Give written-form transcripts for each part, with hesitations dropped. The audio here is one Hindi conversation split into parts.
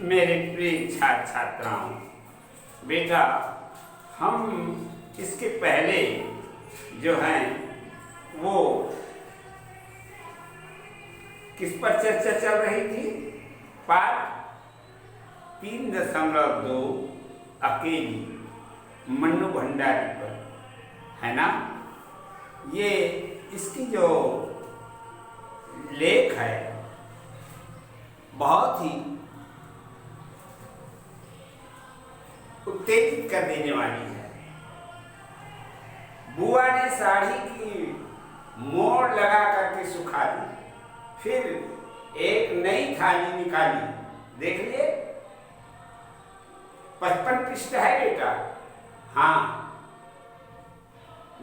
मेरे प्रिय छात्र छात्राओं, बेटा हम इसके पहले जो हैं वो किस पर चर्चा चल रही थी? पाठ 3.2 अकेली मन्नू भंडारी पर, है ना? ये इसकी जो लेख है बहुत ही उत्तेजित कर देने वाली है। बुआ ने साड़ी की मोड़ लगा करके सुखा दी, फिर एक नई थाली निकाली। देख लिए 55 पृष्ठ है बेटा। हाँ,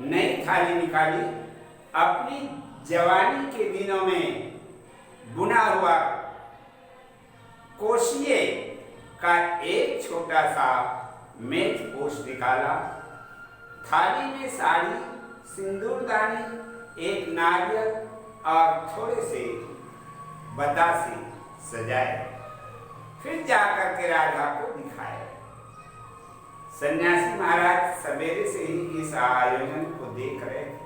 नई थाली निकाली। अपनी जवानी के दिनों में बुना हुआ कोशिये का एक छोटा सा मेज पोश निकाला। थाली में साड़ी, सिंदूरदानी, एक नारियल और थोड़े से बतासे सजाए, फिर जाकर के राधा को दिखाए। सन्यासी महाराज सवेरे से ही इस आयोजन को देख रहे थे।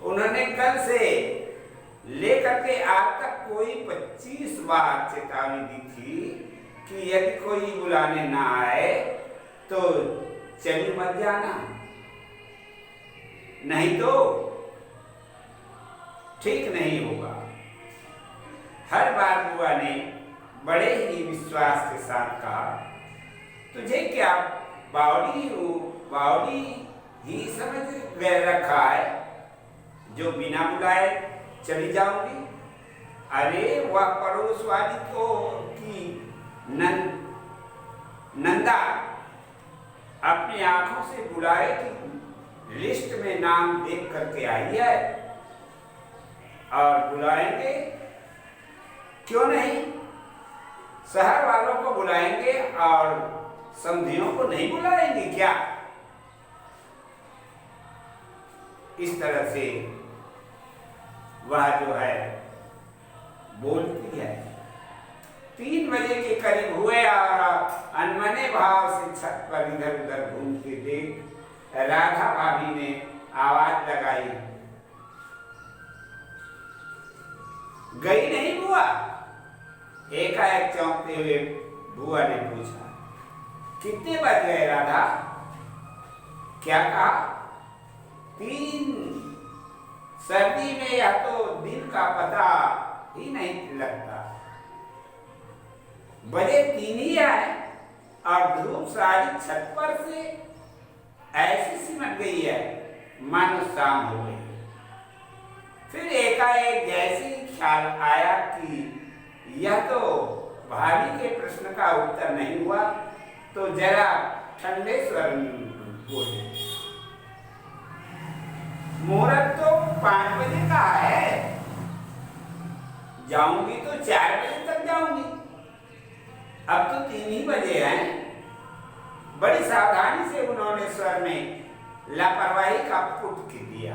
उन्होंने कल से लेकर के आज तक कोई 25 बार चेतावनी दी थी कि यदि कोई बुलाने ना आए तो चली मत जाना, नहीं तो ठीक नहीं होगा। हर बार बुआ ने बड़े ही विश्वास के साथ कहा, तुझे क्या बावड़ी ही समझ रखा है जो बिना बुलाए चली जाऊंगी? अरे वह पड़ोस वाली तो की नंदा अपनी आंखों से बुलाए कि लिस्ट में नाम देख करके आई है और बुलाएंगे क्यों नहीं? शहर वालों को बुलाएंगे और समधियों को नहीं बुलाएंगे क्या? इस तरह से वह जो है बोलती है। 3 बजे के करीब हुए और अनमने भाव से छत पर इधर उधर घूमते देख राधा भाभी ने आवाज लगाई, गई नहीं बुआ? एकाएक चौंकते हुए बुआ ने पूछा, कितने बज गए राधा? क्या कहा? 3। सर्दी में यह तो दिन का पता ही नहीं लगता। बजे 3 ही आए और धूप सारी छत पर से ऐसी सिमट गई है मानो शाम हो गई। फिर एकाएक जैसे ही ख्याल आया कि यह तो भाभी के प्रश्न का उत्तर नहीं हुआ, तो जरा ठंडे स्वर में बोले, मुहूर्त तो 5 बजे का है, जाऊंगी तो 4 बजे तक जाऊंगी। अब तो 3 ही बजे हैं। बड़ी सावधानी से उन्होंने स्वर में लापरवाही का पुट दिया।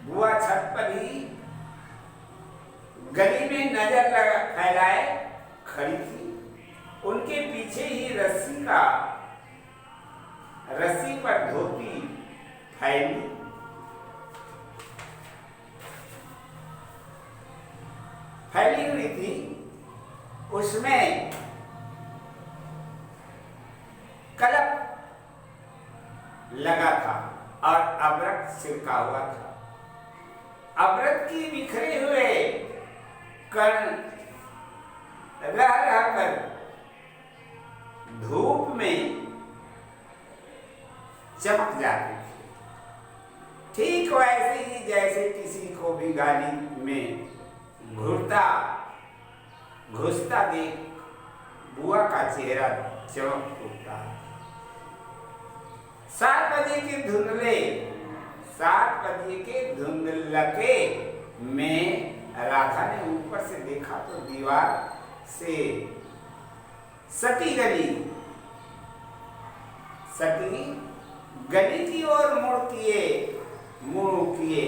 बुआ छत पर ही गली में नजर फैलाए खड़ी थी। उनके पीछे ही रस्सी पर धोती फैली हुई थी। उसमें कलप लगा था और अमृत छिड़का हुआ था। अमृत की बिखरे हुए कण रह रहकर धूप में चमक जाते थे, ठीक वैसे ही जैसे किसी को भी गाली में घुसता देख बुआ का चेहरा चमक उठता। 7 बजे के धुंधलके में राधा ने ऊपर से देखा तो दीवार से सटी गली की ओर मुड़ किए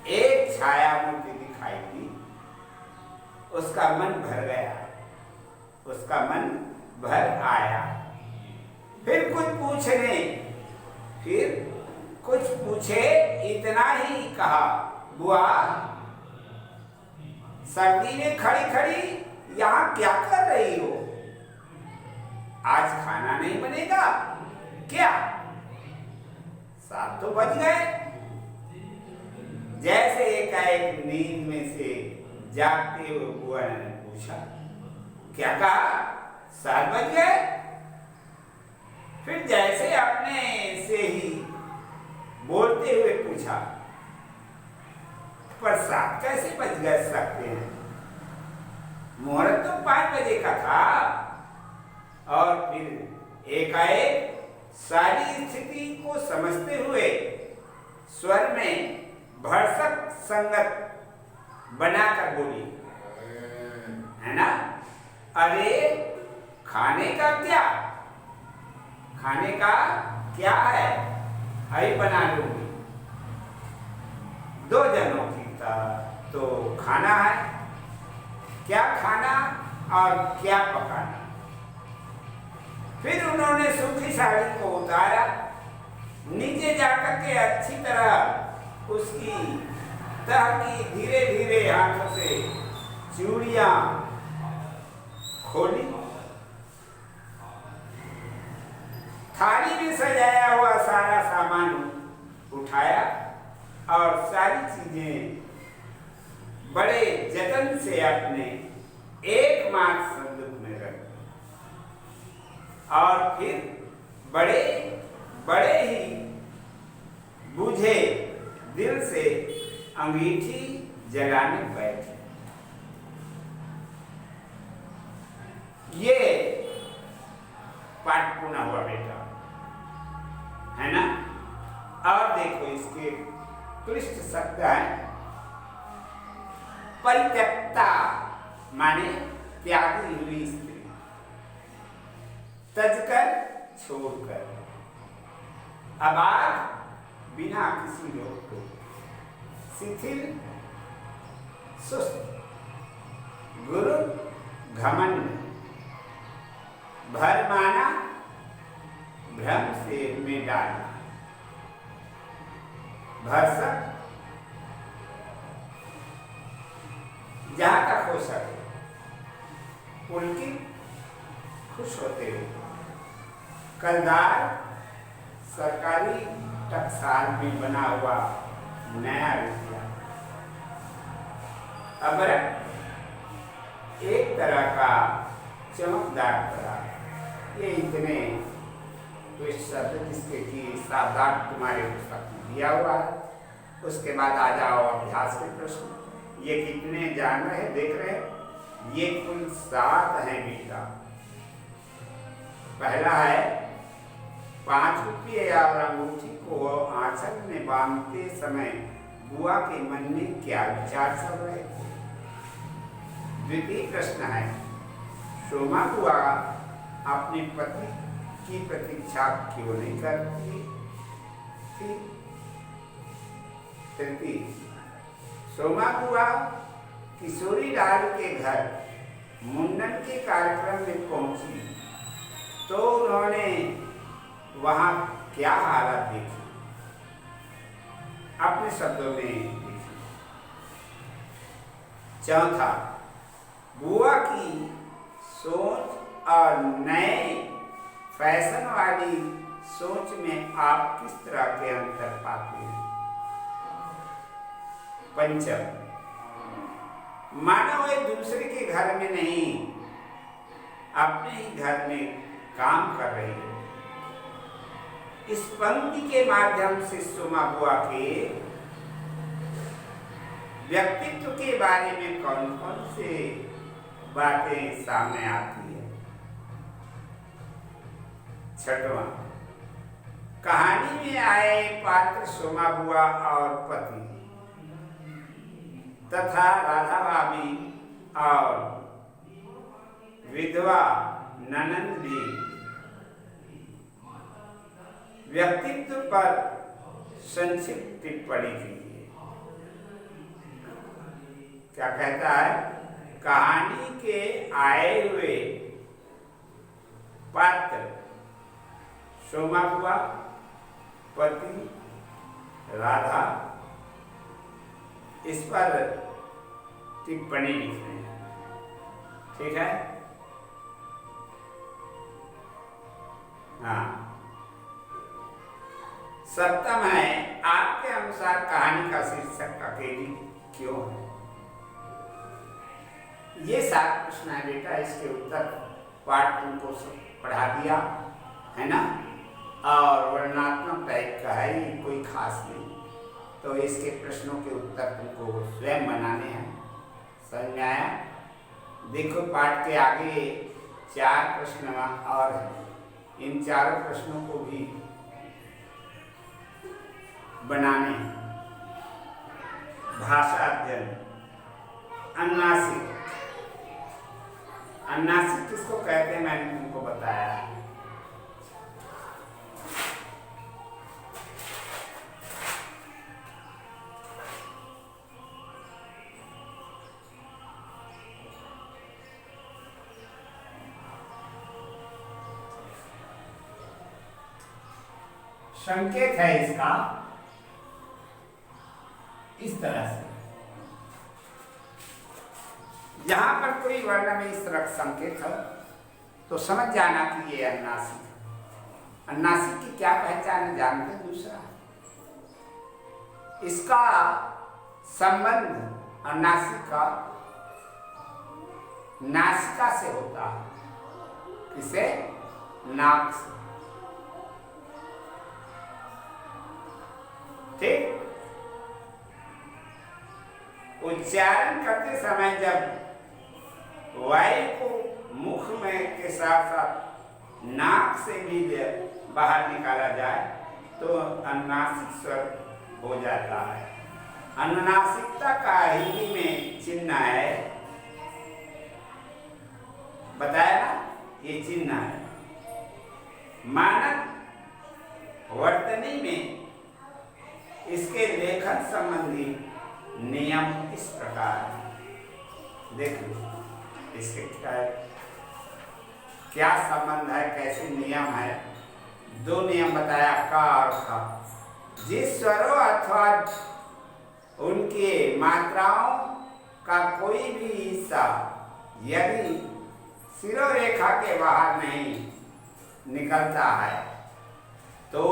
एक छाया मूर्ति दिखाई दी। उसका मन भर गया। उसका मन भर आया। फिर कुछ पूछने, फिर कुछ पूछे, इतना ही कहा, बुआ सर्दी में खड़ी खड़ी यहाँ क्या कर रही हो? आज खाना नहीं बनेगा क्या? 7 तो बज गए। जैसे एकाएक नींद में से जागते हुए बुआ ने पूछा, क्या कहा? 7 बज गए? फिर जैसे अपने से ही बोलते हुए पूछा, पर 7 कैसे बज गए सकते हैं? मुहूर्त तो 5 बजे का था। और फिर एकाएक सारी स्थिति को समझते हुए स्वर में भरसक संगत बनाकर बोली, है ना, अरे खाने का क्या? खाने का क्या है? अभी बना लूंगी। 2 जनों की तो खाना है, क्या खाना और क्या पकाना? फिर उन्होंने सूखी साड़ी को उतारा, नीचे जाकर के अच्छी तरह उसकी तह की धीरे धीरे हाथों से चूड़ियां खोली, थाली में सजाया हुआ सारा सामान उठाया और सारी चीजें बड़े जतन से अपने एकमात्र संदूक में रख दी। और फिर बड़े बड़े ही बुझे दिल से अंगीठी जलाने बैठे। ये पाठ पूर्ण हुआ बेटा, है ना? और देखो इसके क्लिष्ट शब्द है, परित्यक्ता माने त्यागी हुई स्त्री, तजकर छोड़कर, अबाध बिना किसी रोक टोक, शिथिल सुस्त, गुरु घमंड, भरमाना भ्रम से में डालना, भरसक जहां तक हो सके पुलकित खुश होते हुए, कलदार सरकारी टकसाल में बना हुआ नया रुपया, अबरक एक तरह का चमकदार पदार्थ। ये इतने शब्द जिसके कि सावधान तुम्हारे पुस्तक में दिया हुआ है। उसके बाद आ जाओ अभ्यास के प्रश्न। ये कितने जान रहे, देख रहे? ये कुल 7 हैं बेटा। पहला है 5 रुपये और अंगूठी को आंचल में बांधते समय बुआ के मन में क्या विचार चल रहे थे। द्वितीय प्रश्न है, सोमा बुआ अपने पति की प्रतीक्षा क्यों नहीं करती थी। तृतीय, सोमा बुआ किशोरी लाल के घर मुंडन के कार्यक्रम में पहुंची तो उन्होंने वहां क्या हालत देखी, अपने शब्दों में लिखी। चौथा, बुआ की सोच और नए फैशन वाली सोच में आप किस तरह के अंतर पाते हैं। पंचम, मानो वे दूसरे के घर में नहीं अपने ही घर में काम कर रही है। इस पंक्ति के माध्यम से सोमा बुआ के व्यक्तित्व के बारे में कौन कौन से बातें सामने आती है। छठवां, कहानी में आए पात्र सोमा बुआ और पति तथा राधा भाभी और विधवा ननंद भी व्यक्तित्व पर संक्षिप्त टिप्पणी कीजिए। क्या कहता है, कहानी के आए हुए पात्र सोमा बुआ, पति राधा, इस पर टिप्पणी लिखनी है। ठीक है? हाँ। सप्तम है, आपके अनुसार कहानी का शीर्षक अकेली क्यों है? ये 7 प्रश्न है बेटा, इसके उत्तर पाठ तुमको पढ़ा दिया है ना, और वर्णनात्मक टाइप का है, ये कोई खास नहीं। तो इसके प्रश्नों के उत्तर तुमको स्वयं बनाने हैं। समझ में आया? देखो पाठ के आगे 4 प्रश्न और हैं, इन 4 प्रश्नों को भी बनाने हैं। भाषा अध्ययन, अनुनासिक। अनुनासिक किसको कहते हैं मैंने तुमको बताया। संकेत है इसका इस तरह से, यहां पर कोई वर्ण में इस तरह संकेत है तो समझ जाना कि ये अनुनासिक है। अनुनासिक की क्या पहचान है जानते? दूसरा, इसका संबंध अनुनासिक का नासिका से होता है। किसे? नाक से। ठीक? उच्चारण करते समय जब वायु को मुख में के साथ साथ नाक से भी बाहर निकाला जाए तो अनुनासिक स्वर हो जाता है। अनुनासिकता का हिंदी में चिन्ह है, बताया ना, ये चिन्ह है। मानक वर्तनी में इसके लेखन संबंधी नियम इस प्रकार है। देख लो इसके क्या संबंध है, कैसे नियम है। 2 नियम बताया, का और खा। जिस स्वरों अथवा उनके मात्राओं का कोई भी हिस्सा यदि शिरोरेखा के बाहर नहीं निकलता है तो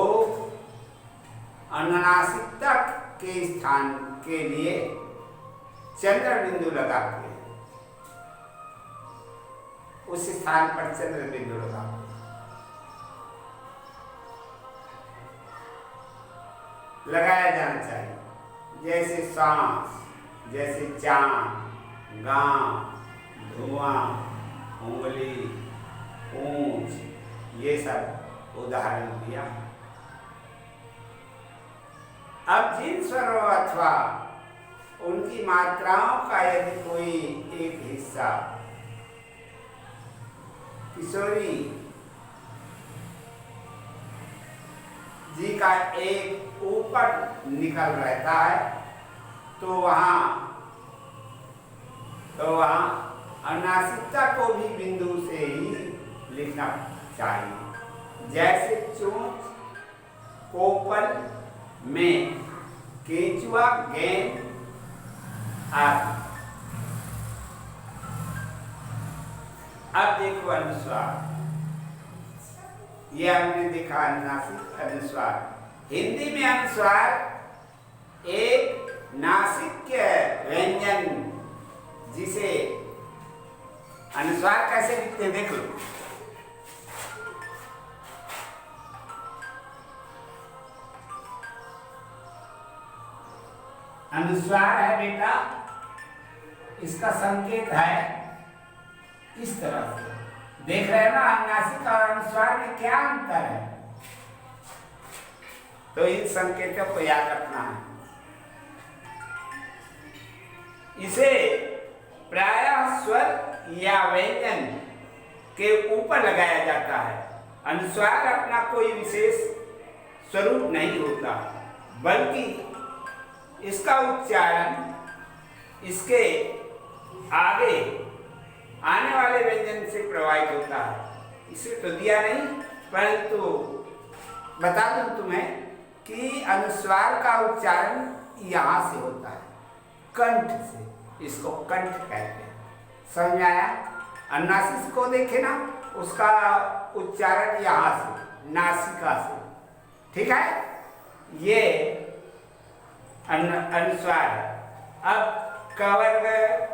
अनुनासिकता के स्थान के लिए चंद्र बिंदु लगाते हैं। उस स्थान पर चंद्र बिंदु लगाते हैं। लगाया जाना चाहिए, जैसे सांस, जैसे चांद, गांव, धुआं, उंगली, पूंछ, ये सब उदाहरण दिया। अब जिन स्वरों अथवा उनकी मात्राओं का यदि कोई एक हिस्सा किशोरी जी का एक ऊपर निकल रहता है तो वहां अनुनासिकता को भी बिंदु से ही लिखना चाहिए। जैसे चोंच, कोपल में केंचुआ, गेंद आदि। अब देखो अनुस्वार, यह हमने देखा अनुनासिक अनुस्वार। हिंदी में अनुस्वार एक नासिक व्यंजन, जिसे अनुस्वार कैसे लिखते हैं देख लो। अनुस्वार है बेटा, इसका संकेत है इस तरह से। देख रहे हैं ना अनुनासिक और अनुस्वार में क्या अंतर है, तो इन संकेतों को याद रखना है। इसे प्रायः स्वर या व्यंजन के ऊपर लगाया जाता है। अनुस्वार अपना कोई विशेष स्वरूप नहीं होता, बल्कि इसका उच्चारण इसके आगे आने वाले व्यंजन से प्रभावित होता है। इसे तो दिया नहीं, परंतु बता दूं तुम्हें कि अनुस्वार का उच्चारण यहाँ से होता है, कंठ से, इसको कंठ कहते हैं। समझ में आया? अनुनासिक को देखे ना, उसका उच्चारण यहाँ से, नासिका से, ठीक है। ये अनुस्वार है। अब कवर्ग,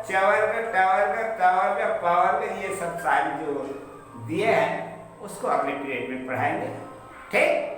चवर्ग, टवर्ग, तवर्ग, पवर्ग, ये सब सारे जो दिए हैं उसको अगले पीरियड में पढ़ाएंगे, ठीक।